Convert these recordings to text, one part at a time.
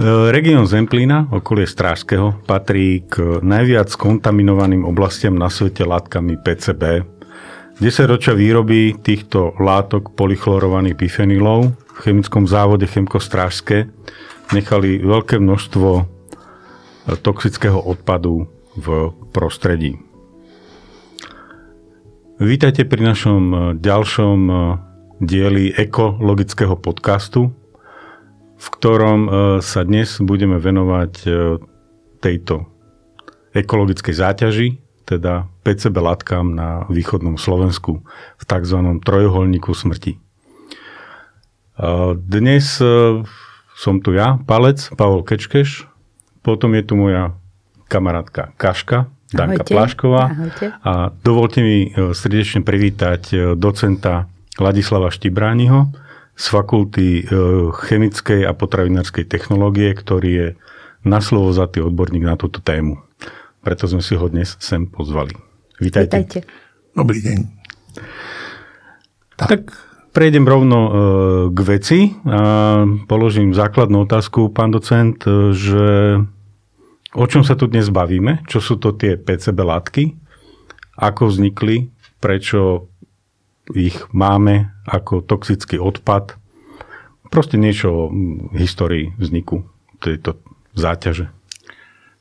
Región Zemplína, okolie Strážskeho, patrí k najviac kontaminovaným oblastiam na svete látkami PCB. 10 ročia výroby týchto látok polychlorovaných bifenylov v chemickom závode Chemko Strážske nechali veľké množstvo toxického odpadu v prostredí. Vítajte pri našom ďalšom dieli ekologického podcastu, v ktorom sa dnes budeme venovať tejto ekologickej záťaži, teda PCB látkam na východnom Slovensku v tzv. Trojuholníku smrti. Dnes som tu ja, Palec, Pavol Kečkeš, potom je tu moja kamarátka Kaška, Danka Plášková. Ahojte. A dovolte mi srdečne privítať docenta Ladislava Štibrániho z Fakulty chemickej a potravinárskej technológie, ktorý je naslovozatý odborník na túto tému. Preto sme si ho dnes sem pozvali. Vítajte. Vítajte. Dobrý deň. Tak prejdem rovno k veci a položím základnú otázku, pán docent, že o čom sa tu dnes bavíme? Čo sú to tie PCB látky? Ako vznikli? Prečo ich máme ako toxický odpad? Proste niečo o histórii vzniku tejto záťaže.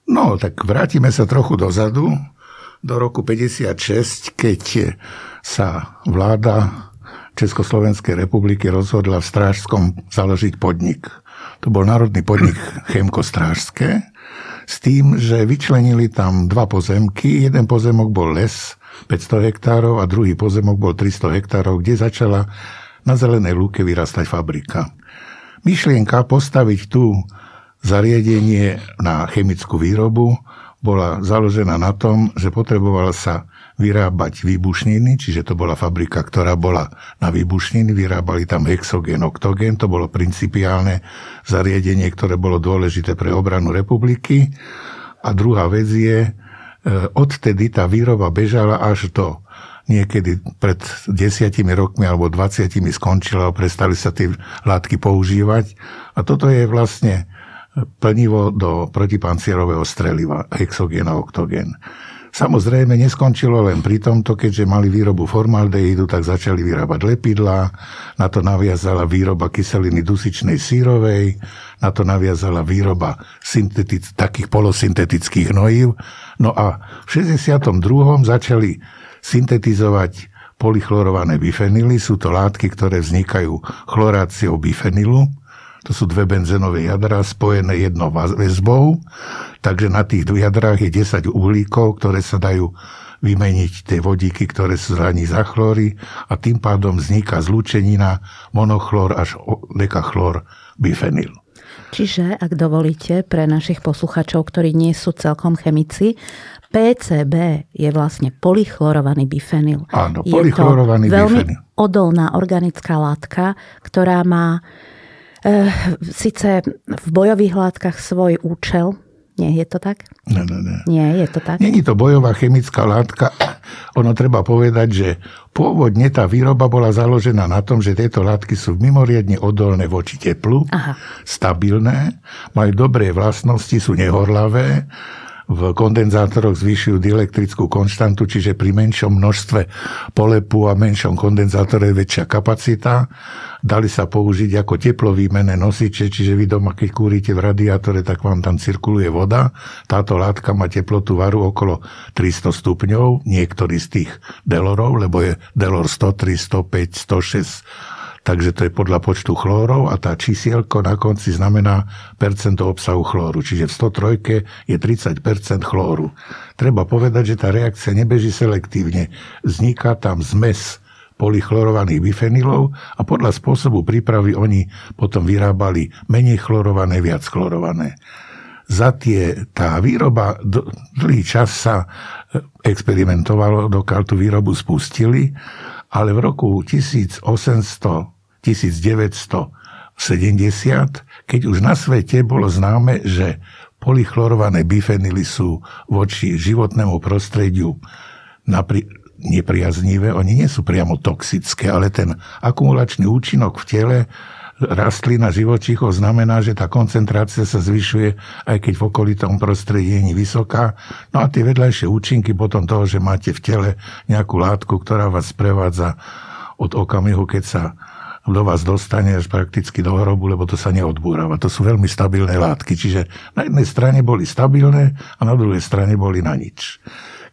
No, tak vrátime sa trochu dozadu, do roku 56, keď sa vláda Československej republiky rozhodla v Strážskom založiť podnik. To bol národný podnik Chemko Strážske, s tým, že vyčlenili tam 2 pozemky. Jeden pozemok bol les, 500 hektárov a druhý pozemok bol 300 hektárov, kde začala na zelenej lúke vyrastať fabrika. Myšlienka postaviť tu zariadenie na chemickú výrobu bola založená na tom, že potrebovala sa vyrábať výbušniny, čiže to bola fabrika, ktorá bola na výbušniny, vyrábali tam hexogén, oktogén, to bolo principiálne zariadenie, ktoré bolo dôležité pre obranu republiky. A druhá vec je, odtedy tá výroba bežala až do niekedy pred 10 rokmi alebo 20 skončila a prestali sa tie látky používať. A toto je vlastne plnivo do protipancierového streliva, hexogén a oktogén. Samozrejme, neskončilo len pri tomto, keďže mali výrobu formaldehídu, tak začali vyrábať lepidlá, na to naviazala výroba kyseliny dusičnej sírovej, na to naviazala výroba takých polosyntetických hnojív. No a v 62. začali syntetizovať polychlorované bifenily. Sú to látky, ktoré vznikajú chloráciou bifenylu. To sú 2 benzénové jadrá spojené jednou väzbou. Takže na tých jadrách je 10 uhlíkov, ktoré sa dajú vymeniť tie vodíky, ktoré sú zraní za chlory a tým pádom vzniká zlúčenina monochlor až dekachlor bifenyl. Čiže, ak dovolíte, pre našich posluchačov, ktorí nie sú celkom chemici, PCB je vlastne polychlorovaný bifenyl. Áno, polychlorovaný bifenyl. Veľmi odolná organická látka, ktorá má síce v bojových látkach svoj účel. Nie je to tak? Nie. Nie, je to tak? Nie je to bojová chemická látka. Ono treba povedať, že pôvodne tá výroba bola založená na tom, že tieto látky sú mimoriadne odolné voči teplu, stabilné, majú dobré vlastnosti, sú nehorlavé, v kondenzátoroch zvyšujú dielektrickú konštantu, čiže pri menšom množstve polepu a menšom kondenzátore je väčšia kapacita. Dali sa použiť ako teplovýmenné nosiče, čiže vy doma, keď kúrite v radiátore, tak vám tam cirkuluje voda. Táto látka má teplotu varu okolo 300 stupňov, niektorý z tých delorov, lebo je delor 103, 105, 106, takže to je podľa počtu chlórov a tá čísielko na konci znamená percento obsahu chlóru. Čiže v 103 je 30% chlóru. Treba povedať, že tá reakcia nebeží selektívne. Vzniká tam zmes polychlorovaných bifenylov a podľa spôsobu prípravy oni potom vyrábali menej chlorované, viac chlorované. Tá výroba dlhý čas sa experimentovalo, dokiaľ tú výrobu spustili, ale v roku 1970, keď už na svete bolo známe, že polychlorované bifenyly sú voči životnému prostrediu nepriaznivé, oni nie sú priamo toxické, ale ten akumulačný účinok v tele rastlín a živočíchov znamená, že tá koncentrácia sa zvyšuje, aj keď v okolitom prostredí je vysoká. No a tie vedľajšie účinky potom toho, že máte v tele nejakú látku, ktorá vás sprevádza od okamihu, keď sa do vás dostane až prakticky do hrobu, lebo to sa neodbúrava. To sú veľmi stabilné látky. Čiže na jednej strane boli stabilné a na druhej strane boli na nič.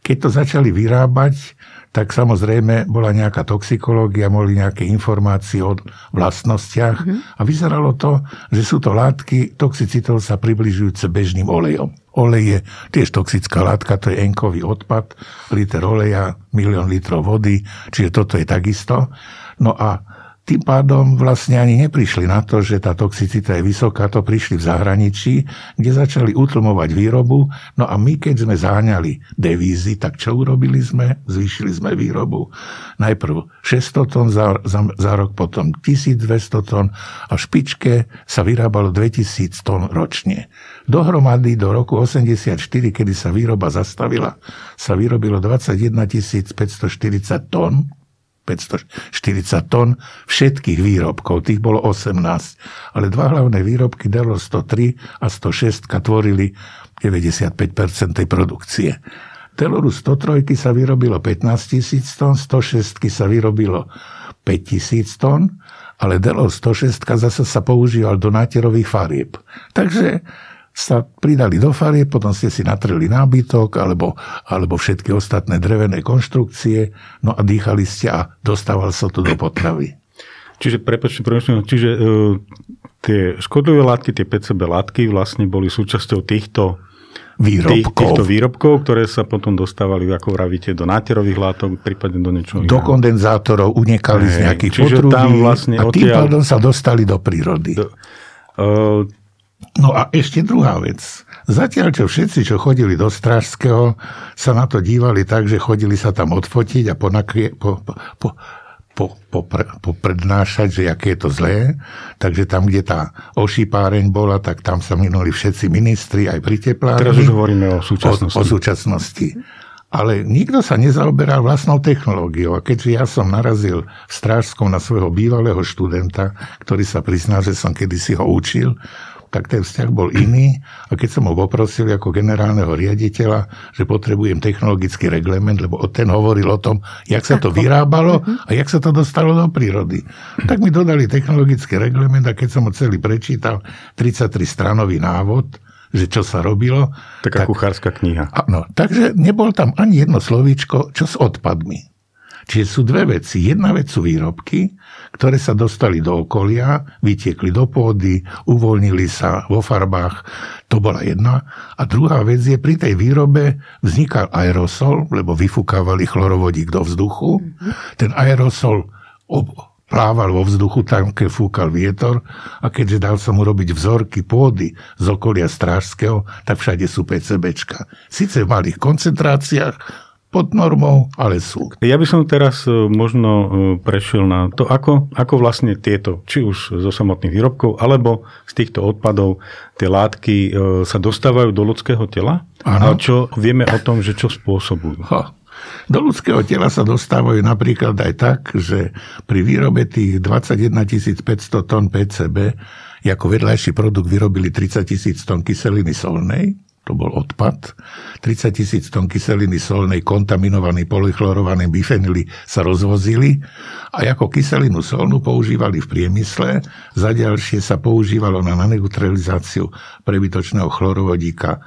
Keď to začali vyrábať, tak samozrejme bola nejaká toxikológia, boli nejaké informácie o vlastnostiach a vyzeralo to, že sú to látky toxicitou sa približujúce bežným olejom. Olej je tiež toxická látka, to je enkový odpad, liter oleja, 1 000 000 litrov vody, čiže toto je takisto. No a tým pádom vlastne ani neprišli na to, že tá toxicita je vysoká, to prišli v zahraničí, kde začali utlmovať výrobu. No a my, keď sme záňali devízy, tak čo urobili sme? Zvýšili sme výrobu. Najprv 600 tón za rok, potom 1200 tón a v špičke sa vyrábalo 2000 tón ročne. Dohromady do roku 84, kedy sa výroba zastavila, sa vyrobilo 21 540 tón. 540 tón všetkých výrobkov, tých bolo 18. Ale dva hlavné výrobky, Delor 103 a 106, tvorili 95% tej produkcie. Deloru 103 sa vyrobilo 15 000 tón, 106 sa vyrobilo 5000 tón, ale Delor 106 zase sa používal do náterových farieb. Takže sa pridali do farie, potom ste si natreli nábytok alebo všetky ostatné drevené konštrukcie, no a dýchali ste a dostával sa to do potravy. Čiže, tie škodlivé látky, tie PCB látky vlastne boli súčasťou týchto výrobkov, ktoré sa potom dostávali, ako vravíte, do náterových látok, prípadne do niečoho. Do kondenzátorov unikali z nejakých potrubí vlastne a tým pádom sa dostali do prírody. No a ešte druhá vec. Zatiaľ, čo všetci, čo chodili do Strážskeho, sa na to dívali tak, že chodili sa tam odfotiť a poprednášať, že aké je to zlé. Takže tam, kde tá ošípáreň bola, tak tam sa minuli všetci ministri, aj pri teplárni. Teraz už hovoríme o súčasnosti. O súčasnosti. Ale nikto sa nezaoberal vlastnou technológiou. A keďže ja som narazil v Strážskom na svojho bývalého študenta, ktorý sa priznal, že som kedysi ho učil, tak ten vzťah bol iný. A keď som ho poprosil ako generálneho riaditeľa, že potrebujem technologický reglement, lebo ten hovoril o tom, jak sa to vyrábalo a jak sa to dostalo do prírody. Tak mi dodali technologický reglement a keď som ho celý prečítal, 33-stranový návod, že čo sa robilo. Taká kuchárska kniha. Áno, takže nebol tam ani jedno slovíčko, čo s odpadmi. Čiže sú dve veci. Jedna vec sú výrobky, ktoré sa dostali do okolia, vytiekli do pôdy, uvoľnili sa vo farbách. To bola jedna. A druhá vec je, pri tej výrobe vznikal aerosol, lebo vyfúkávali chlorovodík do vzduchu. Ten aerosol plával vo vzduchu tam, keď fúkal vietor a keďže dal som urobiť vzorky pôdy z okolia Strážskeho, tak všade sú PCBčka. Sice v malých koncentráciách, pod normou, ale sú. Ja by som teraz možno prešiel na to, ako vlastne tieto, či už zo samotných výrobkov, alebo z týchto odpadov, tie látky sa dostávajú do ľudského tela. A čo vieme o tom, že čo spôsobujú? Do ľudského tela sa dostávajú napríklad aj tak, že pri výrobe tých 21 500 tón PCB ako vedľajší produkt vyrobili 30 000 tón kyseliny solnej, to bol odpad. 30 000 tón kyseliny solnej kontaminovaný polychlorovaným bifenyly sa rozvozili a ako kyselinu solnú používali v priemysle. Za ďalšie sa používalo na neutralizáciu prebytočného chlorovodíka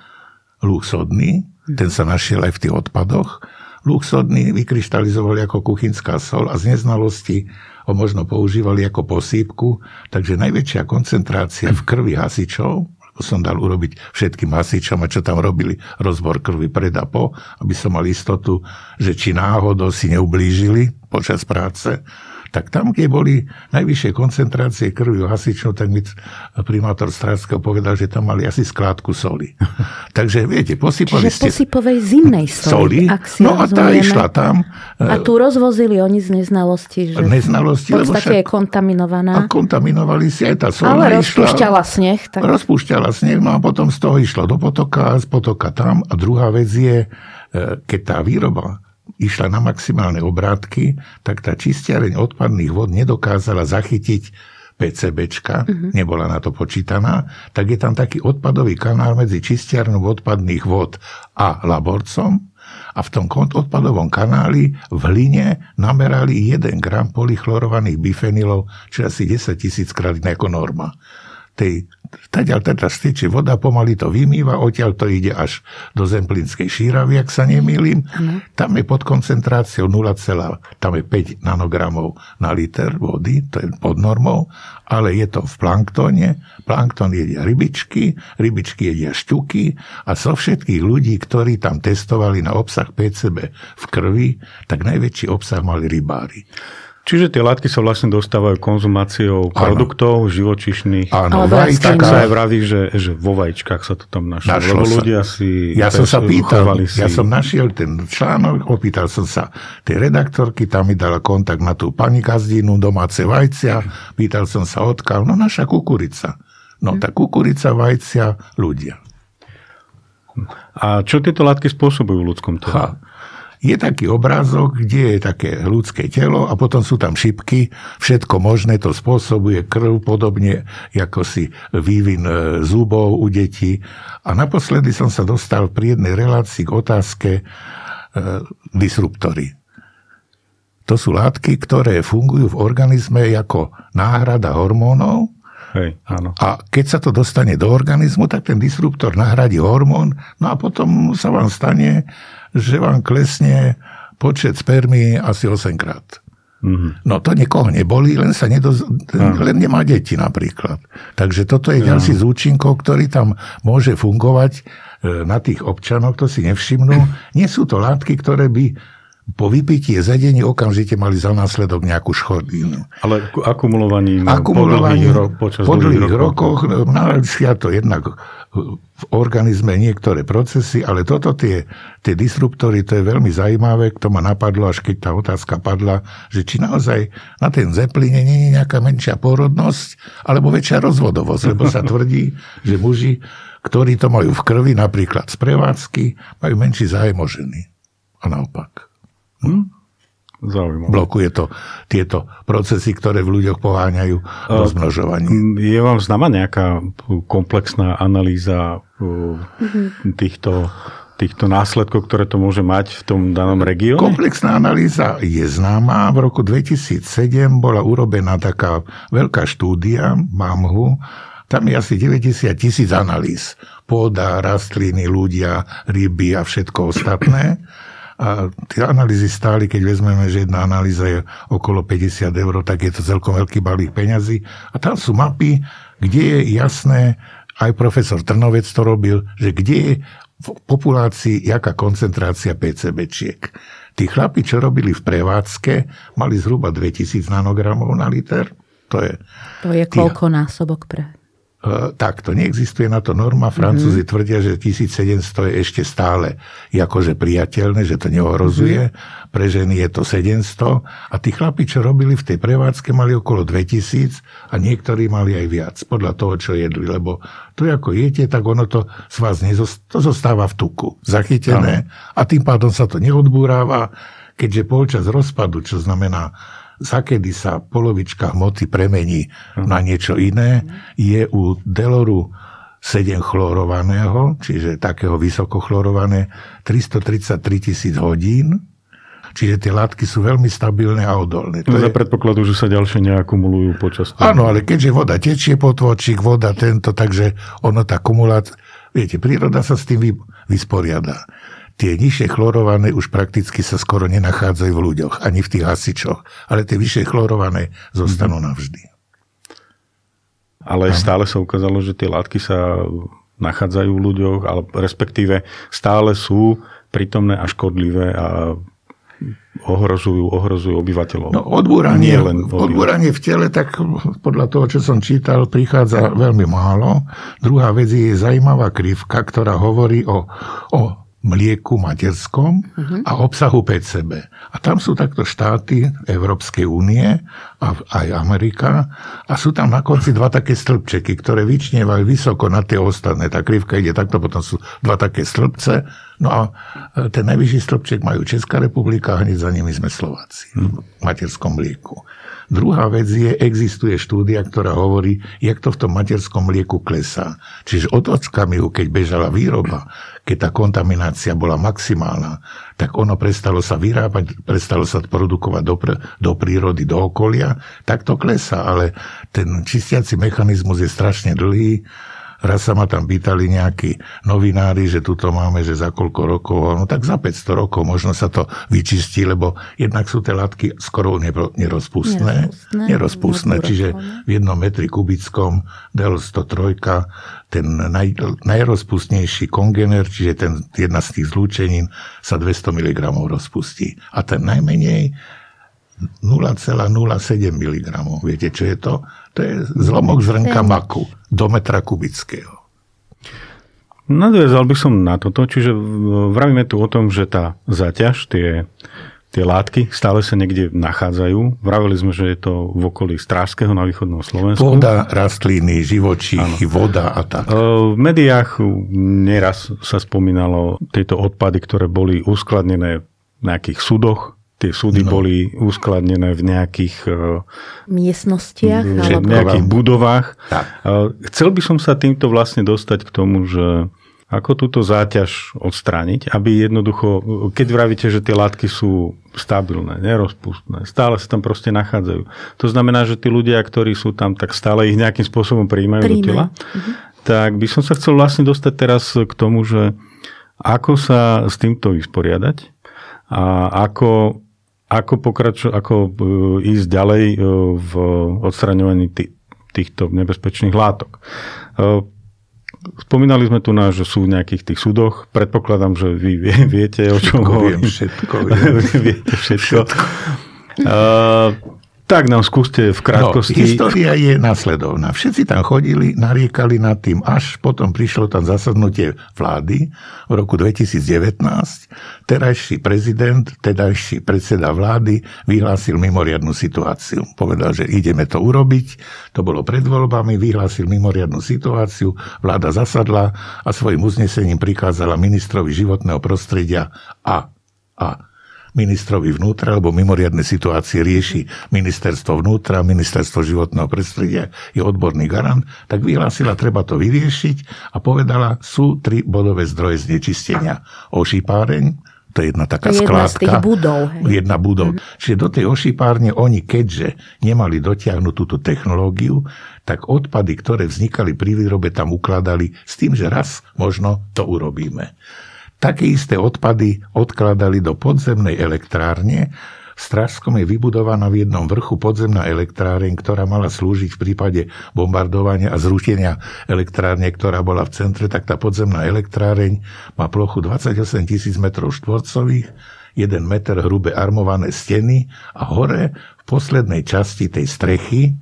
lúh sodný. Ten sa našiel aj v tých odpadoch. Lúh sodný vykryštalizovali ako kuchynská sol a z neznalosti ho možno používali ako posýpku. Takže najväčšia koncentrácia v krvi hasičov, som dal urobiť všetkým hasičom a čo tam robili, rozbor krvi pred a po, aby som mal istotu, že či náhodou si neublížili počas práce, tak tam, kde boli najvyššie koncentrácie krvi u hasičov, tak mi primátor Strážskeho povedal, že tam mali asi skládku soli. Takže viete, posypali ste... posypovej zimnej soli, ak si no a tá išla tam. A tu rozvozili oni z neznalosti, že neznalosti, v podstate je kontaminovaná. A kontaminovali si aj tá solná. Ale rozpúšťala sneh. Tak... Rozpúšťala sneh, no a potom z toho išla do potoka, z potoka tam. A druhá vec je, keď tá výroba išla na maximálne obrátky, tak tá čistiareň odpadných vod nedokázala zachytiť PCBčka, nebola na to počítaná, tak je tam taký odpadový kanál medzi čistiarnou odpadných vod a Laborcom a v tom odpadovom kanáli v hline namerali 1 gram polychlorovaných bifenylov, čo asi 10 000 krát ako norma. Tadiaľ teda stečie voda, pomaly to vymýva, odtiaľ to ide až do Zemplínskej šíravy, ak sa nemýlim. Tam je pod koncentráciou tam je 5 nanogramov na liter vody, to je pod normou, ale je to v planktone. Plankton jedia rybičky jedia šťuky a zo všetkých ľudí, ktorí tam testovali na obsah PCB v krvi, tak najväčší obsah mali rybári. Čiže tie látky sa vlastne dostávajú konzumáciou produktov živočíšnych. Áno, tak sa aj vraví, že vo vajíčkach sa to tam našlo. Lebo ľudia si... Ja som sa pýtal, ja som našiel ten článok, opýtal som sa tej redaktorky, tam mi dala kontakt na tú pani Gazdínu, domáce vajcia, pýtal som sa odkiaľ, no naša kukurica. No tá kukurica, vajcia, ľudia. A čo tieto látky spôsobujú v ľudskom tele? Je taký obrázok, kde je také ľudské telo a potom sú tam šipky, všetko možné to spôsobuje, krv, podobne ako si vývin zubov u detí. A naposledy som sa dostal pri jednej relácii k otázke disruptory. To sú látky, ktoré fungujú v organizme ako náhrada hormónov. Hej, áno. A keď sa to dostane do organizmu, tak ten disruptor nahradí hormón, no a potom sa vám stane, že vám klesne počet spermí asi 8-krát. No to niekoho nebolí, len len nemá deti napríklad. Takže toto je ďalší z účinkov, ktorý tam môže fungovať na tých občanoch, to si nevšimnú. Nie sú to látky, ktoré by po vypití zedení okamžite mali za následok nejakú škodinu. Ale akumulovaním počas dlhých rokoch narazia to jednak v organizme niektoré procesy, ale tie disruptory, to je veľmi zaujímavé, to ma napadlo, až keď tá otázka padla, že či naozaj na ten Zemplíne nie je nejaká menšia pôrodnosť, alebo väčšia rozvodovosť, lebo sa tvrdí, že muži, ktorí to majú v krvi, napríklad z prevádzky, majú menší zájem o ženy. A naopak. Zaujímavé. Blokuje to tieto procesy, ktoré v ľuďoch poháňajú rozmnožovanie. Je vám známa nejaká komplexná analýza týchto následkov, ktoré to môže mať v tom danom regióne? Komplexná analýza je známa. V roku 2007 bola urobená taká veľká štúdia, mám ho. Tam je asi 90 000 analýz. Pôda, rastliny, ľudia, ryby a všetko ostatné. A tie analýzy stáli, keď vezmeme, že jedna analýza je okolo 50 €, tak je to celkom veľký balík peňazí. A tam sú mapy, kde je jasné, aj profesor Trnovec to robil, že kde je v populácii jaká koncentrácia PCBčiek. Tí chlapi, čo robili v prevádzke, mali zhruba 2000 nanogramov na liter. To je koľko násobok pre... Takto, neexistuje na to norma. Francúzi tvrdia, že 1700 je ešte stále akože priateľné, že to neohrozuje. Pre ženy je to 700. A tí chlapi, čo robili v tej prevádzke, mali okolo 2000 a niektorí mali aj viac, podľa toho, čo jedli. Lebo to, ako jete, tak ono to z vás to zostáva v tuku, zachytené. A tým pádom sa to neodbúráva, keďže počas rozpadu, čo znamená zakedy sa polovička hmoty premení na niečo iné, je u Deloru 7-chlorovaného, čiže takého vysokochlorované, 333 000 hodín. Čiže tie látky sú veľmi stabilné a odolné. To za predpokladu, že sa ďalšie neakumulujú počas toho. Áno, ale keďže voda tečie, potôčik, voda takže ono tá kumulácia... Viete, príroda sa s tým vysporiada. Tie nižšie chlorované už prakticky sa skoro nenachádzajú v ľuďoch, ani v tých hasičoch. Ale tie vyššie chlorované zostanú navždy. Ale stále sa ukázalo, že tie látky sa nachádzajú v ľuďoch, ale respektíve stále sú prítomné a škodlivé a ohrozujú obyvateľov. No, odbúranie v tele, tak podľa toho, čo som čítal, prichádza veľmi málo. Druhá vec je zaujímavá krivka, ktorá hovorí o mlieku materskom a obsahu PCB. A tam sú takto štáty Európskej únie a aj Amerika a sú tam na konci dva také stĺpčeky, ktoré vyčnievajú vysoko na tie ostatné. Tá krivka ide takto, potom sú dva také stĺpce. No a ten najvyšší stĺpček majú Česká republika a hneď za nimi sme Slováci v materskom mlieku. Druhá vec je, existuje štúdia, ktorá hovorí, jak to v tom materskom mlieku klesá. Čiže od okamihu, keď bežala výroba, keď tá kontaminácia bola maximálna, tak ono prestalo sa vyrábať, prestalo sa produkovať do prírody, do okolia, tak to klesá. Ale ten čistiaci mechanizmus je strašne dlhý. Raz sa ma tam pýtali nejakí novinári, že tuto máme, že za koľko rokov, no tak za 500 rokov možno sa to vyčistí, lebo jednak sú tie látky skoro nerozpustné, čiže v 1 metri kubickom DEL 103 ten najrozpustnejší kongener, čiže jedna z tých zlúčenín sa 200 mg rozpustí. A ten najmenej 0,07 mg. Viete, čo je to? To je zlomok zrnka maku do metra kubického. Nadviazal by som na toto, čiže vravíme tu o tom, že tá záťaž, tie látky stále sa niekde nachádzajú. Vravili sme, že je to v okolí Strážskeho na východnom Slovensku. Pôda, rastliny, živočíchy, voda a tak. V médiách neraz sa spomínalo tieto odpady, ktoré boli uskladnené v nejakých súdoch. Tie súdy boli uskladnené v nejakých miestnostiach, v nejakých budovách. Tak. Chcel by som sa týmto vlastne dostať k tomu, že ako túto záťaž odstrániť, aby jednoducho, keď vravíte, že tie látky sú stabilné, nerozpustné, stále sa tam proste nachádzajú. To znamená, že tí ľudia, ktorí sú tam, tak stále ich nejakým spôsobom prijímajú do tela. Tak by som sa chcel vlastne dostať teraz k tomu, že ako sa s týmto vysporiadať a ako ísť ďalej v odstraňovaní týchto nebezpečných látok. Spomínali sme tu, že sú v nejakých tých súdoch. Predpokladám, že vy viete, o čom hovorím. Viete všetko. Tak nám skúste v krátkosti. História je nasledovná. Všetci tam chodili, nariekali nad tým, až potom prišlo tam zasadnutie vlády v roku 2019. Terajší prezident, tedajší predseda vlády vyhlásil mimoriadnu situáciu. Povedal, že ideme to urobiť. To bolo pred voľbami, vyhlásil mimoriadnu situáciu. Vláda zasadla a svojim uznesením prikázala ministrovi životného prostredia a ministrovi vnútra, lebo mimoriadne situácie rieši ministerstvo vnútra, ministerstvo životného prostredia je odborný garant, tak vyhlásila, treba to vyriešiť a povedala, sú 3 bodové zdroje znečistenia. Ošipáreň, to je jedna taká skládka. Jedna budov. Čiže do tej ošipárne oni, keďže nemali dotiahnuť túto technológiu, tak odpady, ktoré vznikali pri výrobe, tam ukladali s tým, že raz možno to urobíme. Také isté odpady odkladali do podzemnej elektrárne. V Strážskom je vybudovaná v jednom vrchu podzemná elektráreň, ktorá mala slúžiť v prípade bombardovania a zrušenia elektrárne, ktorá bola v centre, tak tá podzemná elektráreň má plochu 28 000 m2, 1 meter hrubé armované steny a hore v poslednej časti tej strechy,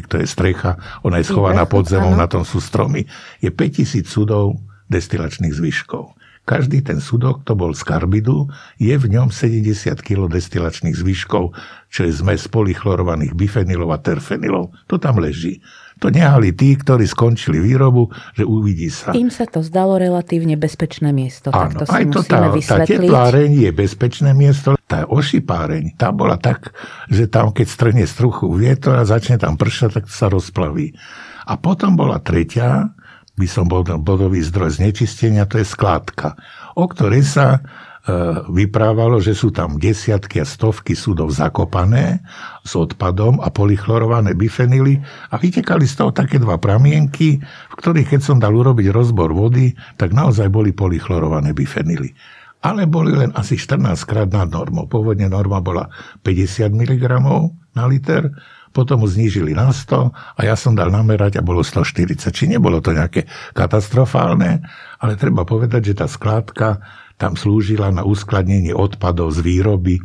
to je strecha, ona je schovaná pod zemou, na tom sú stromy, je 5000 sudov destilačných zvyškov. Každý ten sudok, to bol z karbidu, je v ňom 70 kg destilačných zvyškov, čo je zmes polychlorovaných bifenylov a terfenylov. To tam leží. To nehali tí, ktorí skončili výrobu, že uvidí sa. Im sa to zdalo relatívne bezpečné miesto. Áno, tak to si musíme vysvetliť. Tá tepláreň je bezpečné miesto. Tá ošipáreň, tá bola tak, že tam, keď strhne struchu vietor a začne tam pršať, tak sa rozplaví. A potom bola tretia, by som bol ten bodový zdroj znečistenia, to je skládka, o ktorej sa vyprávalo, že sú tam desiatky a stovky súdov zakopané s odpadom a polychlorované bifenily a vytekali z toho také 2 pramienky, v ktorých, keď som dal urobiť rozbor vody, tak naozaj boli polychlorované bifenily. Ale boli len asi 14 krát nad normou. Pôvodne norma bola 50 mg na liter, potom mu znížili na 100 a ja som dal namerať a bolo 140. Či nebolo to nejaké katastrofálne, ale treba povedať, že tá skládka tam slúžila na uskladnenie odpadov z výroby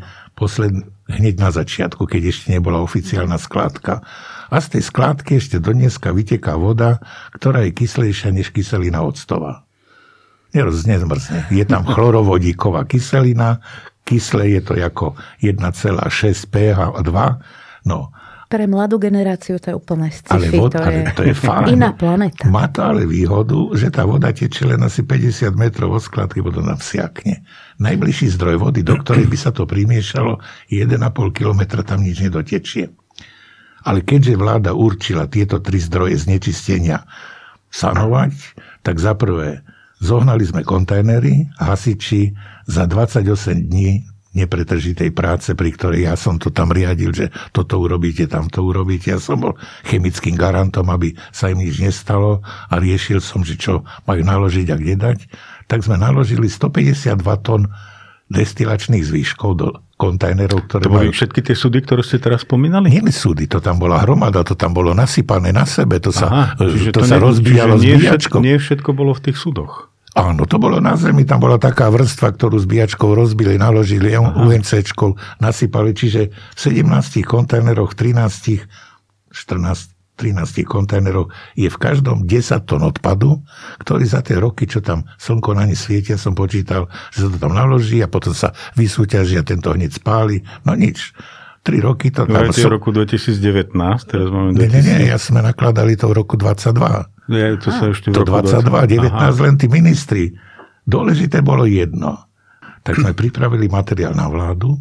hneď na začiatku, keď ešte nebola oficiálna skládka. A z tej skládky ešte dodneska vyteká voda, ktorá je kyslejšia než kyselina octová. Nezmrzne. Je tam chlorovodíková kyselina, kyslé je to ako 1,6 pH 2. No. Pre mladú generáciu to je úplne sci-fi. Ale to je fajn. Iná planeta. Má to ale výhodu, že tá voda teče len asi 50 metrov od skladky, potom navsiakne. Najbližší zdroj vody, do ktorej by sa to primiešalo, je 1,5 kilometra, tam nič nedotečie. Ale keďže vláda určila tieto 3 zdroje znečistenia sanovať, tak za prvé zohnali sme kontajnery, hasiči za 28 dní nepretržitej práce, pri ktorej ja som to tam riadil, že toto urobíte, tamto urobíte. Ja som bol chemickým garantom, aby sa im nič nestalo a riešil som, že čo majú naložiť a kde dať. Tak sme naložili 152 tón destilačných zvyškov do kontajnerov, ktoré to boli všetky tie súdy, ktoré ste teraz spomínali? Nie súdy, to tam bola hromada, to tam bolo nasypané na sebe, to sa rozbíjalo zbíjačkou. Nie všetko bolo v tých súdoch. Áno, to bolo na zemi, tam bola taká vrstva, ktorú zbíjačkou rozbili, naložili, UNC-čkou nasypali, čiže v 17 kontajneroch, 13 kontajnerov je v každom 10 tón odpadu, ktorý za tie roky, čo tam slnko na ne svietia, som počítal, že sa to tam naloží a potom sa vysúťaží a tento hneď spáli. No nič. 3 roky to tam... v roku 2019, teraz máme 2000... Nie, ja sme nakladali to v roku 22. To sa ešte v roku 22, 19 len tí ministri. Dôležité bolo jedno. Tak sme pripravili materiál na vládu,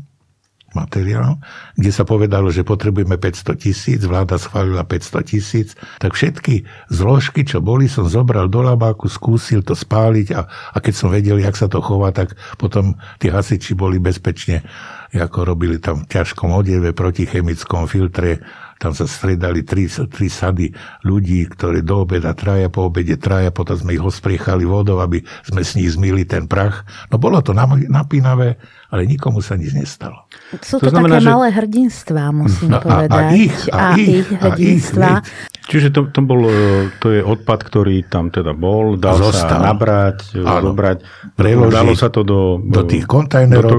kde sa povedalo, že potrebujeme 500 000, vláda schválila 500 000, tak všetky zložky, čo boli, som zobral do labáku, skúsil to spáliť a keď som vedel, jak sa to chová, tak potom tí hasiči boli bezpečne, ako robili tam v ťažkom odeve, proti chemickom filtre, tam sa stredali 3 sady ľudí, ktorí do obeda traja, po obede traja, potom sme ich ospriechali vodou, aby sme s nich zmýli ten prach. No bolo to napínavé, ale nikomu sa nič nestalo. Sú to znamená, také malé hrdinstvá, musím povedať. A ich hrdinstvá. Čiže to je odpad, ktorý tam teda bol, dal sa nabrať, zobrať, dalo sa to do tých kontajnerov.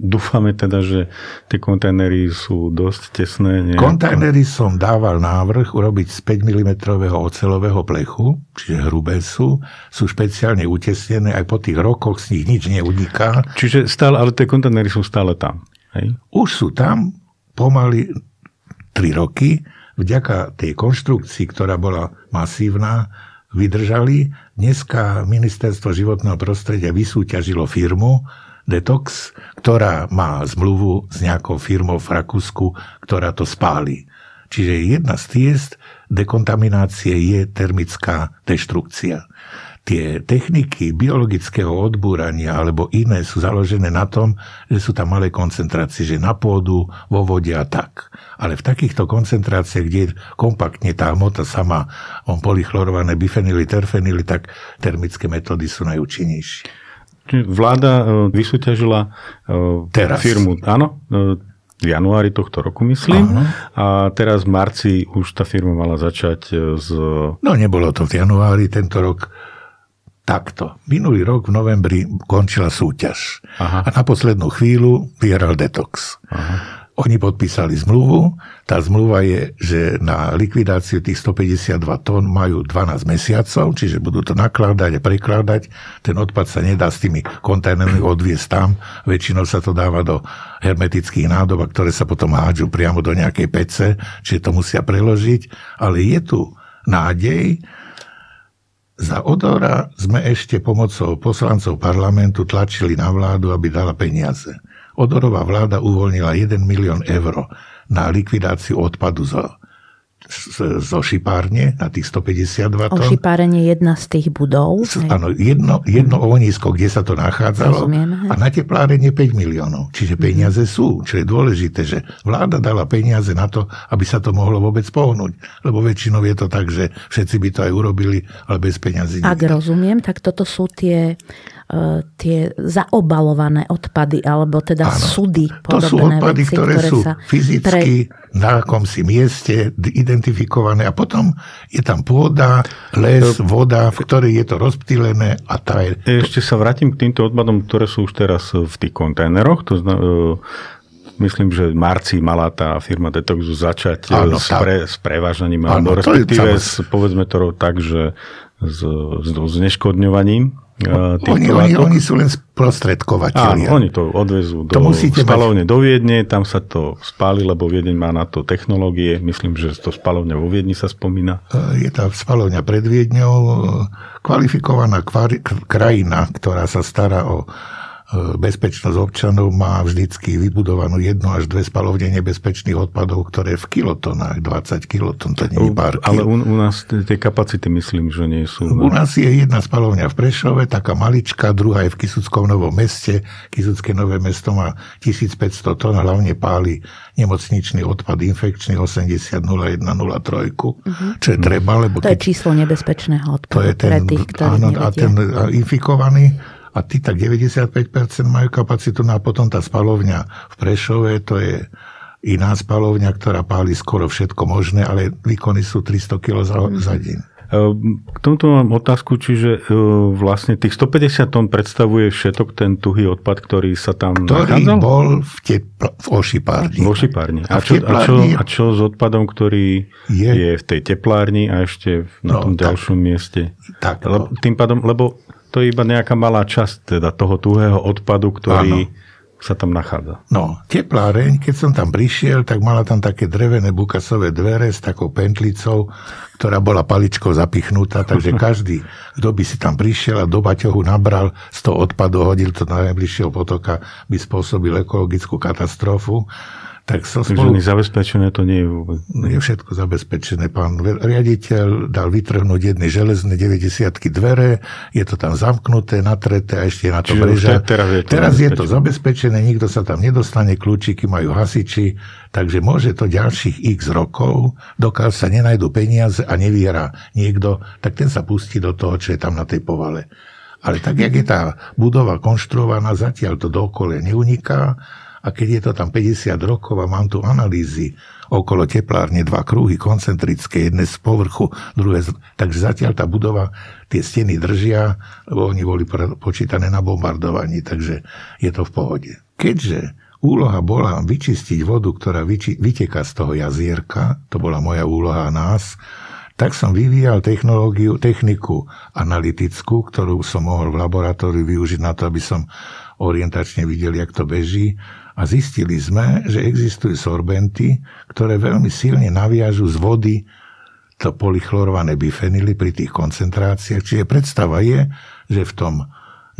Dúfame teda, že tie kontajnery sú dosť tesné. Kontajnery som dával návrh urobiť z 5 mm oceľového plechu, čiže hrubé sú špeciálne utesnené, aj po tých rokoch z nich nič neuniká. Čiže stále, ale tie kontajnery sú stále tam, hej? Už sú tam pomaly 3 roky, vďaka tej konštrukcii, ktorá bola masívna, vydržali. Dneska Ministerstvo životného prostredia vysúťažilo firmu Detox, ktorá má zmluvu s nejakou firmou v Rakúsku, ktorá to spáli. Čiže jedna z ciest dekontaminácie je termická deštrukcia. Tie techniky biologického odbúrania alebo iné sú založené na tom, že sú tam malé koncentrácie, že na pôdu, vo vode a tak. Ale v takýchto koncentráciách, kde je kompaktne tá hmota sama, polychlorované bifenyly, terfenyly, tak termické metódy sú najúčinnejšie. Vláda vysúťažila firmu, áno, v januári tohto roku, myslím. Áno. A teraz v marci už tá firma mala začať No nebolo to v januári, tento rok takto. Minulý rok v novembri končila súťaž. Aha. A na poslednú chvíľu vyhral Detox. Aha. Oni podpísali zmluvu. Tá zmluva je, že na likvidáciu tých 152 tón majú 12 mesiacov, čiže budú to nakladať a prekladať. Ten odpad sa nedá s tými kontajnermi odviesť tam. Väčšinou sa to dáva do hermetických nádob, ktoré sa potom hádžu priamo do nejakej pece, čiže to musia preložiť. Ale je tu nádej. Za Odora sme ešte pomocou poslancov parlamentu tlačili na vládu, aby dala peniaze. Odorová vláda uvoľnila 1 milión eur na likvidáciu odpadu zo šipárne na tých 152 tón. Šipárne je jedna z tých budov. Áno, jedno ohnisko, kde sa to nachádzalo. Rozumieme. A na teplárenie 5 miliónov. Čiže peniaze sú. Čo je dôležité, že vláda dala peniaze na to, aby sa to mohlo vôbec pohnúť. Lebo väčšinou je to tak, že všetci by to aj urobili, ale bez peňazí. Ak rozumiem, tak toto sú tie zaobalované odpady, alebo teda súdy. To sú odpady, veci, ktoré sú fyzicky na akomsi mieste identifikované a potom je tam pôda, les, voda, v ktorej je to rozptýlené a tá je... Ešte sa vrátim k týmto odpadom, ktoré sú už teraz v tých kontajneroch. Myslím, že v marci mala tá firma Detoxu začať s prevážaním, alebo respektíve povedzme to tak, že s zneškodňovaním. Oni sú len sprostredkovateľia. Áno, oni to odvezú do spalovne do Viedne, tam sa to spáli, lebo Viedeň má na to technológie. Myslím, že to spalovňa vo Viedni sa spomína. Je tá spalovňa pred Viedňou, kvalifikovaná krajina, ktorá sa stará o bezpečnosť občanov má vždycky vybudovanú 1 až 2 spalovne nebezpečných odpadov, ktoré v kilotonách, 20 kiloton, to nie je pár kil. Ale u nás tie kapacity myslím, že nie sú. U nás je jedna spalovňa v Prešove, taká maličká, druhá je v Kisuckom Novom Meste. Kisucké Nové Mesto má 1500 tón, hlavne páli nemocničný odpad infekčný 80-01-03, čo je treba, lebo... To je číslo nebezpečného odpadu. To je ten, pre tých, ktorí a ten infikovaný. A tí tak 95% majú kapacitu, a potom tá spalovňa v Prešove, to je iná spalovňa, ktorá páli skoro všetko možné, ale výkony sú 300 kg za deň. K tomuto mám otázku, čiže vlastne tých 150 tón predstavuje všetok ten tuhý odpad, ktorý sa tam nachádzal? Ktorý bol v ošipárni. V ošipárni. A čo s odpadom, ktorý je v tej teplárni a ešte na tom ďalšom mieste? Tak, tým pádom, lebo to je iba nejaká malá časť teda toho tuhého odpadu, ktorý sa tam nachádza. No, tepláreň, keď som tam prišiel, tak mala tam také drevené bukasové dvere s takou pentlicou, ktorá bola paličkou zapichnutá, takže každý, kto by si tam prišiel a do baťohu nabral z toho odpadu, hodil to do najbližšieho potoka, by spôsobil ekologickú katastrofu. Tak zabezpečené to nie je vôbec. Je všetko zabezpečené. Pán riaditeľ dal vytrhnúť jedny železné 90-ky dvere, je to tam zamknuté, natreté a ešte je na to mreža. Teraz je to zabezpečené, nikto sa tam nedostane, kľúčiky majú hasiči, takže môže to ďalších x rokov, dokiaľ sa nenajdu peniaze a neviera niekto, tak ten sa pustí do toho, čo je tam na tej povale. Ale tak, jak je tá budova konštruovaná, zatiaľ to do okolia neuniká. A keď je to tam 50 rokov a mám tu analýzy okolo teplárne, 2 krúhy koncentrické, jedné z povrchu, druhé takže zatiaľ tá budova, tie steny držia, lebo oni boli počítané na bombardovaní, takže je to v pohode. Keďže úloha bola vyčistiť vodu, ktorá vyteká z toho jazierka, to bola moja úloha nás, tak som vyvíjal techniku analytickú, ktorú som mohol v laboratóriu využiť na to, aby som orientačne videl, jak to beží. A zistili sme, že existujú sorbenty, ktoré veľmi silne naviažu z vody to polychlorované bifenily pri tých koncentráciách. Čiže predstava je, že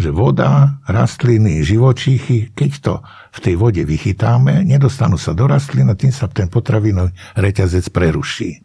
že voda, rastliny, živočíchy, keď to v tej vode vychytáme, nedostanú sa do rastlín a tým sa ten potravinový reťazec preruší.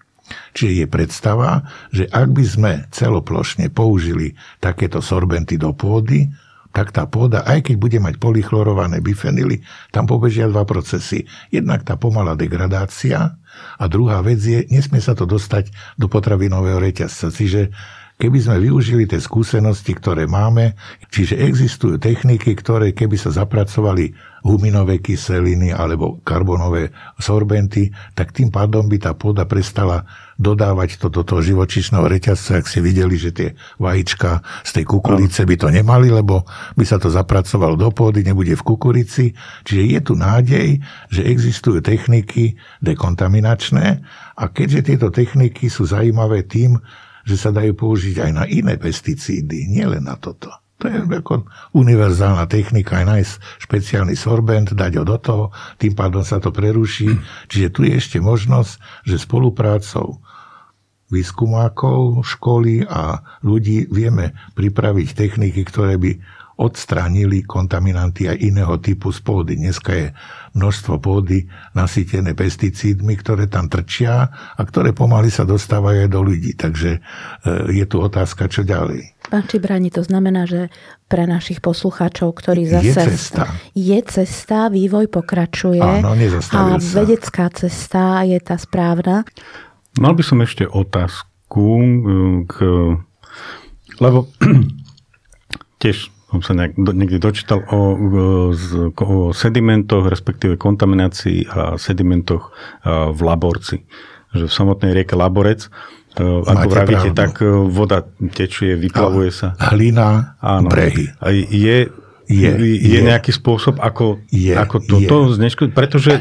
Čiže je predstava, že ak by sme celoplošne použili takéto sorbenty do pôdy, tak tá pôda, aj keď bude mať polychlorované bifenily, tam pobežia 2 procesy. Jednak tá pomalá degradácia a druhá vec je, nesmie sa to dostať do potravinového reťazca. Čiže keby sme využili tie skúsenosti, ktoré máme, čiže existujú techniky, ktoré keby sa zapracovali huminové kyseliny alebo karbonové sorbenty, tak tým pádom by tá pôda prestala dodávať to do toho živočíšneho reťazca, ak si videli, že tie vajíčka z tej kukurice by to nemali, lebo by sa to zapracovalo do pôdy, nebude v kukurici. Čiže je tu nádej, že existujú techniky dekontaminačné a keďže tieto techniky sú zaujímavé tým, že sa dajú použiť aj na iné pesticídy, nielen na toto. To je ako univerzálna technika, aj nájsť špeciálny sorbent, dať ho do toho, tým pádom sa to preruší. Čiže tu je ešte možnosť, že spoluprácou výskumákov, školy a ľudí vieme pripraviť techniky, ktoré by odstránili kontaminanty aj iného typu z pôdy. Dneska je množstvo pôdy nasýtené pesticídmi, ktoré tam trčia a ktoré pomaly sa dostávajú aj do ľudí. Takže je tu otázka, čo ďalej. Pán Čibrani, to znamená, že pre našich poslucháčov, ktorí zase... Je cesta, vývoj pokračuje. Áno, nezastavil sa. A vedecká cesta je tá správna. Mal by som ešte otázku, lebo tiež som sa niekde dočítal o sedimentoch, respektíve kontaminácii a sedimentoch v Laborci. Že v samotnej rieke Laborec, ako vravíte, tak voda tečie, vyplavuje sa. Hlina, brehy. Je nejaký spôsob, ako toto zneškodiť? Pretože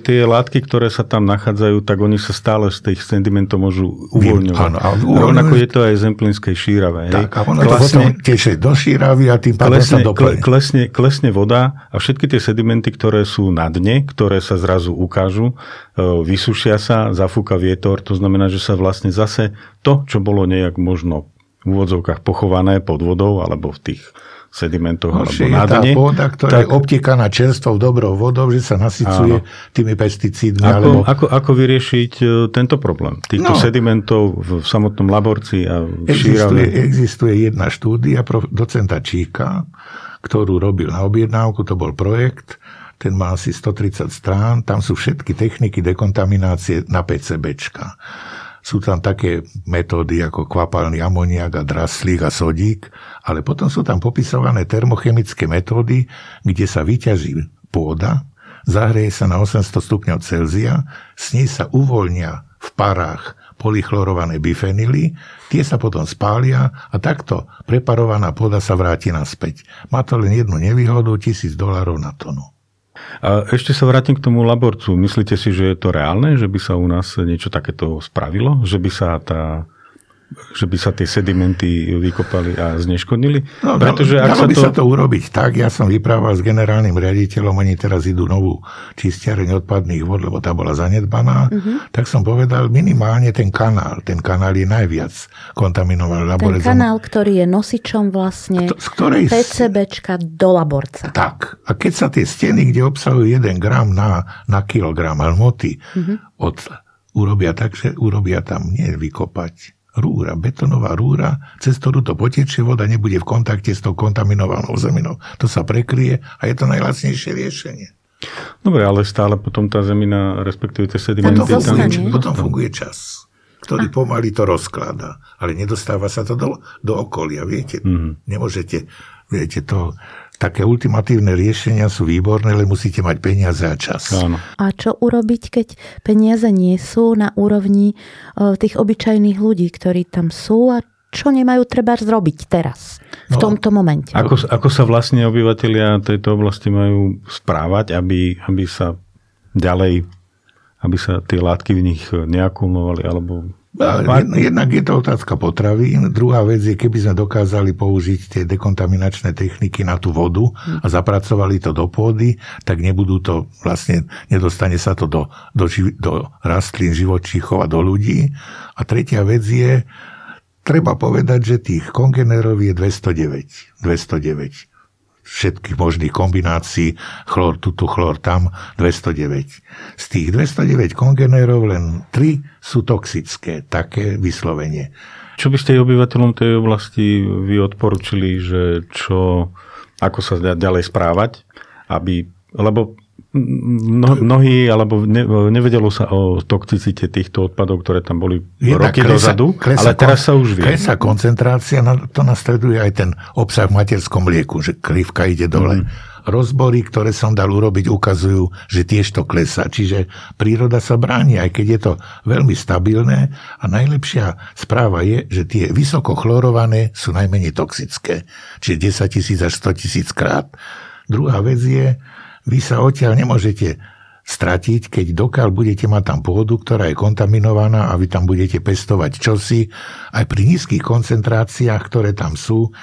tie látky, ktoré sa tam nachádzajú, tak oni sa stále z tých sedimentov môžu uvoľňovať. Rovnako je to aj z zemplínskej šírave. Tak, a ono to potom tečie do šíravy a tým pádom sa doplne. Klesne voda a všetky tie sedimenty, ktoré sú na dne, ktoré sa zrazu ukážu, vysušia sa, zafúka vietor, to znamená, že sa vlastne zase to, čo bolo nejak možno v úvodzovkách pochované pod vodou alebo v tých sedimentoch alebo na dne. Tá pôda, ktorá je obtekaná čerstvou dobrou vodou, že sa nasycuje tými pesticídmi. Ako vyriešiť tento problém? Týchto sedimentov v samotnom Laborci a v Šírave? Existuje jedna štúdia docenta Číka, ktorú robil na objednávku, to bol projekt, ten má asi 130 strán, tam sú všetky techniky dekontaminácie na PCBčka. Sú tam také metódy ako kvapalný amoniak a draslík a sodík, ale potom sú tam popisované termochemické metódy, kde sa vyťaží pôda, zahreje sa na 800 stupňov Celzia, s nej sa uvoľnia v parách polychlorované bifenily, tie sa potom spália a takto preparovaná pôda sa vráti naspäť. Má to len jednu nevýhodu, $1000 na tonu. A ešte sa vrátim k tomu Laborcu. Myslíte si, že je to reálne, že by sa u nás niečo takéto spravilo? Že by sa tie sedimenty vykopali a zneškodnili? Pretože dalo by sa to urobiť tak. Ja som vyprával s generálnym riaditeľom, oni teraz idú novú čistiareň odpadných vod, lebo tá bola zanedbaná. Tak som povedal minimálne ten kanál. Ten kanál je najviac kontaminovaný. Ten kanál, ktorý je nosičom vlastne PCBčka do Laborca. Tak. A keď sa tie steny, kde obsahujú 1 gram na kilogram hmoty, urobia tak, že urobia tam nie vykopať rúra, betonová rúra, cez ktorú to potečie, voda nebude v kontakte s tou kontaminovanou zeminou. To sa prekryje a je to najlacnejšie riešenie. Dobre, ale stále potom tá zemina, respektíve tie sedimenty... Potom funguje čas, ktorý pomaly to rozkladá, ale nedostáva sa to do okolia, viete. Nemôžete, viete, to... Také ultimatívne riešenia sú výborné, ale musíte mať peniaze a čas. Áno. A čo urobiť, keď peniaze nie sú na úrovni tých obyčajných ľudí, ktorí tam sú a čo nemajú treba zrobiť teraz, v tomto momente? Ako sa vlastne obyvatelia tejto oblasti majú správať, aby sa ďalej, aby sa tie látky v nich neakumulovali, alebo... Jednak je to otázka potravín. Druhá vec je, keby sme dokázali použiť tie dekontaminačné techniky na tú vodu a zapracovali to do pôdy, tak nebudú to vlastne, nedostane sa to do rastlín, živočíchov a do ľudí. A tretia vec je, treba povedať, že tých kongenérov je 209. Všetkých možných kombinácií, chlór tuto, chlór tam, 209. Z tých 209 kongenérov len 3 sú toxické, také vyslovene. Čo by ste obyvateľom tej oblasti vy odporučili, že ako sa dá ďalej správať, lebo mnohí, alebo nevedelo sa o toxicite týchto odpadov, ktoré tam boli roky dozadu, ale teraz sa už vie. Klesá koncentrácia, to nasleduje aj ten obsah v materskom mlieku, že krivka ide dole. Rozbory, ktoré som dal urobiť, ukazujú, že tiež to klesá. Čiže príroda sa bráni, aj keď je to veľmi stabilné. A najlepšia správa je, že tie vysoko chlorované sú najmenej toxické. Čiže 10 000 až 100 000 krát. Druhá vec je, vy sa odtiaľ nemôžete stratiť, keď dokiaľ budete mať tam pôdu, ktorá je kontaminovaná a vy tam budete pestovať čosi. Aj pri nízkych koncentráciách, ktoré tam sú,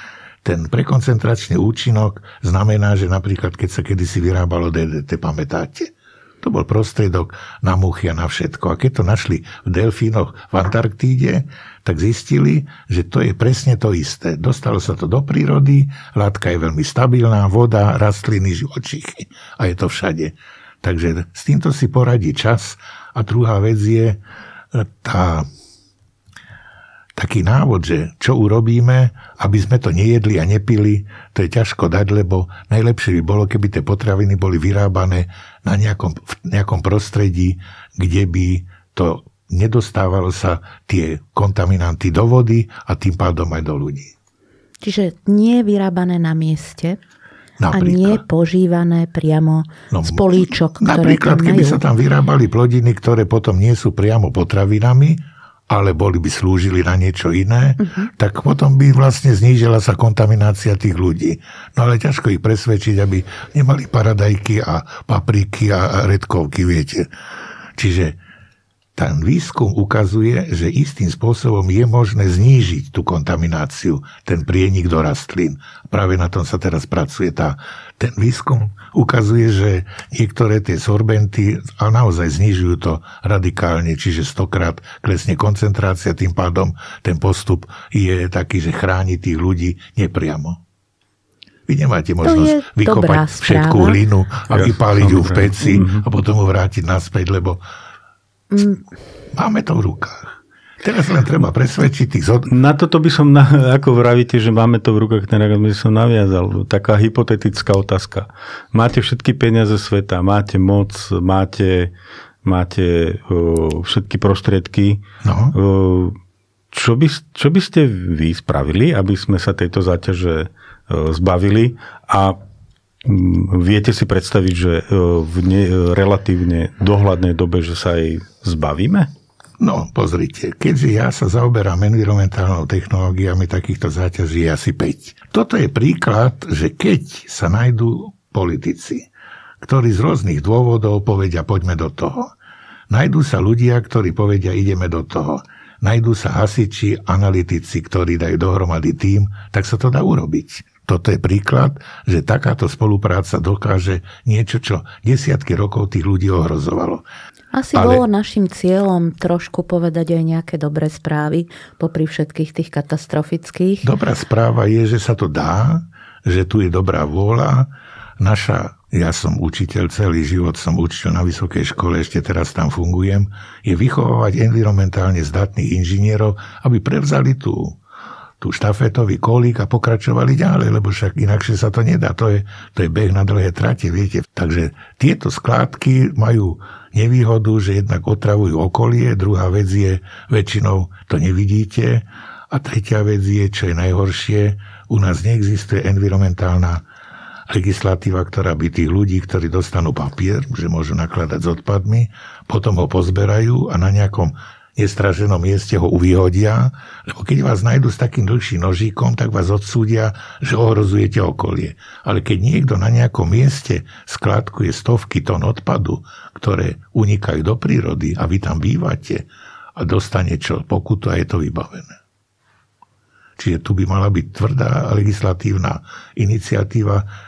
ten prekoncentračný účinok znamená, že napríklad, keď sa kedysi vyrábalo DDT, pamätáte? To bol prostriedok na muchy a na všetko. A keď to našli v delfínoch v Antarktíde, tak zistili, že to je presne to isté. Dostalo sa to do prírody, látka je veľmi stabilná, voda, rastliny, živočíchy a je to všade. Takže s týmto si poradí čas. A druhá vec je taký návod, že čo urobíme, aby sme to nejedli a nepili, to je ťažko dať, lebo najlepšie by bolo, keby tie potraviny boli vyrábané v nejakom prostredí, kde by to nedostávalo sa tie kontaminanty do vody a tým pádom aj do ľudí. Čiže nie vyrábané na mieste a nie požívané priamo z políčok, ktoré napríklad, keby sa tam vyrábali plodiny, ktoré potom nie sú priamo potravinami, ale by slúžili na niečo iné, tak potom by vlastne znížila sa kontaminácia tých ľudí. No ale ťažko ich presvedčiť, aby nemali paradajky a papriky a redkovky, viete. Čiže ten výskum ukazuje, že istým spôsobom je možné znížiť tú kontamináciu, ten prienik do rastlín. Práve na tom sa teraz pracuje. Ten výskum ukazuje, že niektoré tie sorbenty naozaj znižujú to radikálne, čiže 100-krát klesne koncentrácia, tým pádom ten postup je taký, že chráni tých ľudí nepriamo. Vy nemáte možnosť vykopať všetkú hlinu a vypáliť ju v peci a potom ju vrátiť naspäť, lebo máme to v rukách. Teraz len treba presvedčiť tých... Na toto by som, ako vravíte, že máme to v rukách, ten by som naviazal. Taká hypotetická otázka. Máte všetky peniaze sveta, máte moc, máte všetky prostriedky. No. Čo by ste vy spravili, aby sme sa tejto záťaže zbavili a viete si predstaviť, že v relatívne dohľadnej dobe, že sa jej zbavíme? No, pozrite, keďže ja sa zaoberám environmentálnou technológiami, takýchto záťaží je asi 5. Toto je príklad, že keď sa nájdú politici, ktorí z rôznych dôvodov povedia, poďme do toho, nájdú sa ľudia, ktorí povedia, ideme do toho, nájdú sa hasiči, analytici, ktorí dajú dohromady tím, tak sa to dá urobiť. Toto je príklad, že takáto spolupráca dokáže niečo, čo desiatky rokov tých ľudí ohrozovalo. Asi bolo našim cieľom trošku povedať aj nejaké dobré správy popri všetkých tých katastrofických. Dobrá správa je, že sa to dá, že tu je dobrá vôľa. Ja som učiteľ, celý život som učiteľ na vysokej škole, ešte teraz tam fungujem, je vychovávať environmentálne zdatných inžinierov, aby prevzali tú štafetový kolík a pokračovali ďalej, lebo však inakšie sa to nedá. To je beh na dlhé trate, viete. Takže tieto skládky majú nevýhodu, že jednak otravujú okolie, druhá vec je, väčšinou to nevidíte, a tretia vec je, čo je najhoršie, u nás neexistuje environmentálna legislatíva, ktorá by tých ľudí, ktorí dostanú papier, že môžu nakladať s odpadmi, potom ho pozberajú a na nejakom nestraženom mieste ho vyhodia, lebo keď vás nájdu s takým dlhším nožíkom, tak vás odsúdia, že ohrozujete okolie. Ale keď niekto na nejakom mieste skladkuje stovky tón odpadu, ktoré unikajú do prírody a vy tam bývate a dostane pokutu a je to vybavené. Čiže tu by mala byť tvrdá legislatívna iniciatíva,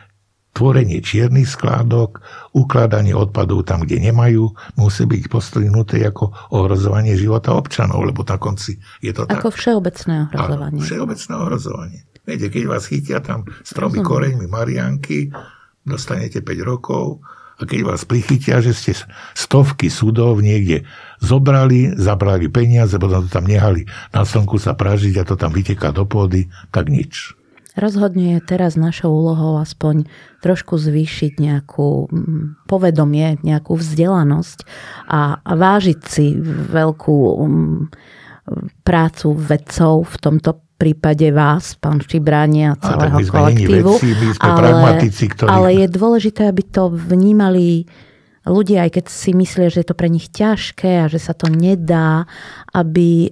tvorenie čiernych skládok, ukladanie odpadov tam, kde nemajú, musí byť postrihnuté ako ohrozovanie života občanov, lebo na konci je to ako tak. Ako všeobecné ohrozovanie. Všeobecné ohrozovanie. Viete, keď vás chytia tam s 3 koreňmi Marianky, dostanete 5 rokov, a keď vás prichytia, že ste stovky súdov niekde zabrali peniaze, potom to tam nehali na slnku sa pražiť a to tam vyteká do pôdy, tak nič. Rozhodne je teraz našou úlohou aspoň trošku zvýšiť nejakú povedomie, nejakú vzdelanosť a vážiť si veľkú prácu vedcov, v tomto prípade vás, pán Štibráni a celého kolektívu. Ale je dôležité, aby to vnímali ľudia, aj keď si myslia, že je to pre nich ťažké a že sa to nedá, aby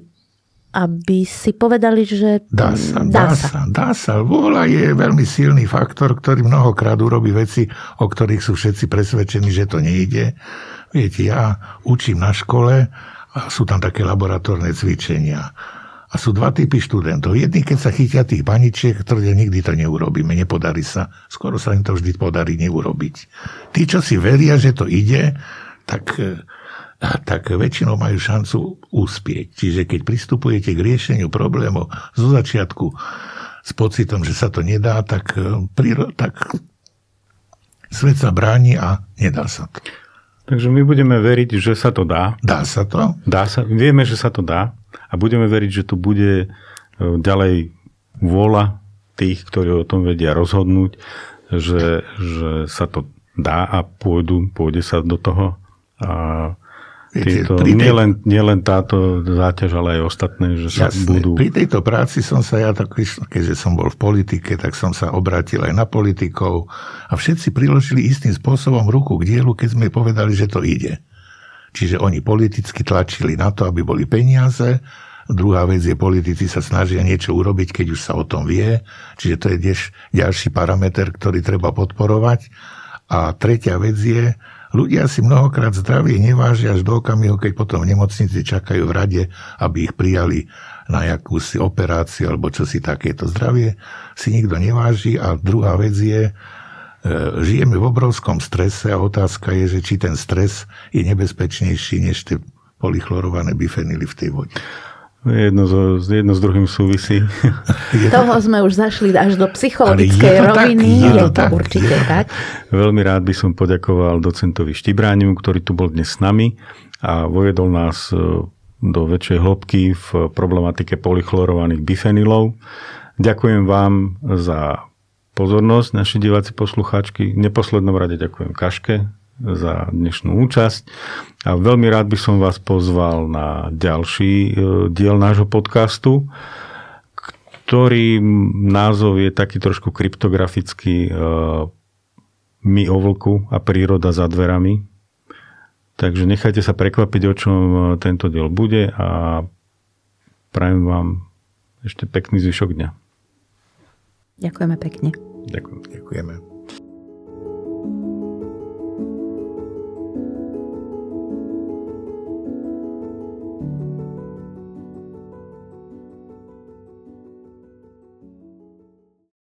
si povedali, že dá sa. Vôľa je veľmi silný faktor, ktorý mnohokrát urobí veci, o ktorých sú všetci presvedčení, že to nejde. Viete, ja učím na škole a sú tam také laboratórne cvičenia. A sú 2 typy študentov. Jedni, keď sa chytia tých paničiek, ktorí nikdy to neurobíme, nepodarí sa. Skoro sa im to vždy podarí neurobiť. Tí, čo si veria, že to ide, tak väčšinou majú šancu uspieť. Čiže keď pristupujete k riešeniu problémov zo začiatku s pocitom, že sa to nedá, tak svet sa bráni a nedá sa to. Takže my budeme veriť, že sa to dá. Dá sa to? Dá sa. Vieme, že sa to dá a budeme veriť, že tu bude ďalej vôľa tých, ktorí o tom vedia rozhodnúť, že sa to dá a pôjde sa do toho a nielen táto záťaž, ale aj ostatné, že sa budú... Pri tejto práci som sa keďže som bol v politike, tak som sa obrátil aj na politikov a všetci priložili istým spôsobom ruku k dielu, keď sme povedali, že to ide. Čiže oni politicky tlačili na to, aby boli peniaze. Druhá vec je, politici sa snažia niečo urobiť, keď už sa o tom vie. Čiže to je ďalší parameter, ktorý treba podporovať. A tretia vec je, ľudia si mnohokrát zdravie nevážia až do okamihu, keď potom v nemocnici čakajú v rade, aby ich prijali na jakúsi operáciu alebo čosi takéto. Zdravie si nikto neváži. A druhá vec je, žijeme v obrovskom strese a otázka je, že či ten stres je nebezpečnejší než tie polychlorované bifenily v tej vode. Jedno s druhým súvisí. Toho sme už zašli až do psychologickej roviny. Je to určite tak. Veľmi rád by som poďakoval docentovi Štibránimu, ktorý tu bol dnes s nami a vojedol nás do väčšej hĺbky v problematike polychlorovaných bifenylov. Ďakujem vám za pozornosť, naši diváci, poslucháčky. V neposlednom rade ďakujem Kaške za dnešnú účasť a veľmi rád by som vás pozval na ďalší diel nášho podcastu, ktorý názov je taký trošku kryptografický My o vlku a príroda za dverami. Takže nechajte sa prekvapiť, o čom tento diel bude a prajem vám ešte pekný zvyšok dňa. Ďakujeme pekne. Ďakujem. Ďakujeme.